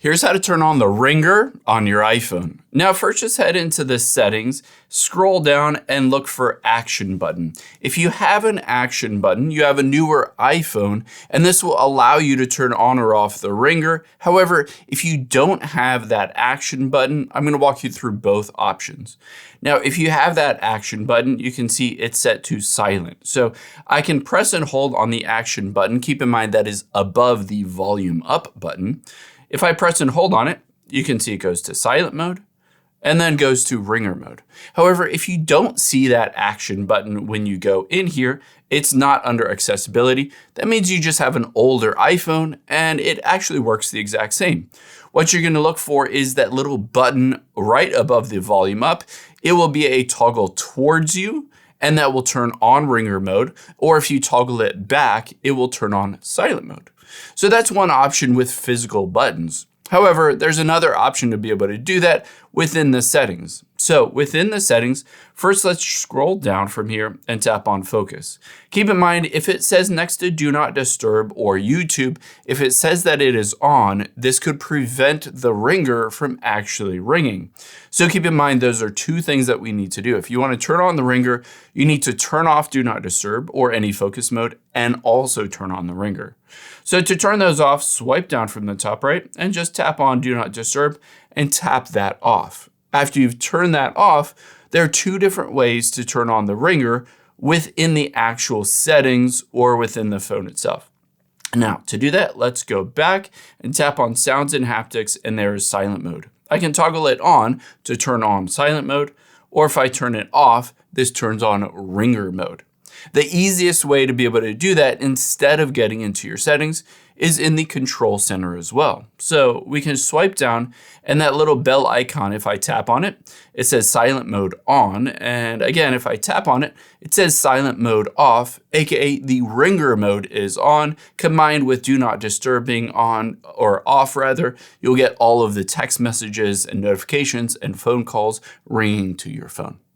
Here's how to turn on the ringer on your iPhone. Now first just head into the settings, scroll down and look for action button. If you have an action button, you have a newer iPhone and this will allow you to turn on or off the ringer. However, if you don't have that action button, I'm going to walk you through both options. Now, if you have that action button, you can see it's set to silent. So I can press and hold on the action button. Keep in mind that is above the volume up button. If I press and hold on it, you can see it goes to silent mode and then goes to ringer mode. However, if you don't see that action button when you go in here, it's not under accessibility. That means you just have an older iPhone and it actually works the exact same. What you're gonna look for is that little button right above the volume up. It will be a toggle towards you and that will turn on ringer mode, or if you toggle it back, it will turn on silent mode. So that's one option with physical buttons. However, there's another option to be able to do that within the settings. So within the settings, first let's scroll down from here and tap on focus. Keep in mind, if it says next to do not disturb or YouTube, if it says that it is on, this could prevent the ringer from actually ringing. So keep in mind, those are two things that we need to do. If you want to turn on the ringer, you need to turn off do not disturb or any focus mode and also turn on the ringer. So to turn those off, swipe down from the top right and just tap on do not disturb and tap that off. After you've turned that off, there are two different ways to turn on the ringer within the actual settings or within the phone itself. Now to do that, let's go back and tap on sounds and haptics and there is silent mode. I can toggle it on to turn on silent mode, or if I turn it off, this turns on ringer mode. The easiest way to be able to do that instead of getting into your settings is in the control center as well. So we can swipe down and that little bell icon, if I tap on it, it says silent mode on. And again, if I tap on it, it says silent mode off, aka the ringer mode is on, combined with do not disturb being on or off rather. You'll get all of the text messages and notifications and phone calls ringing to your phone.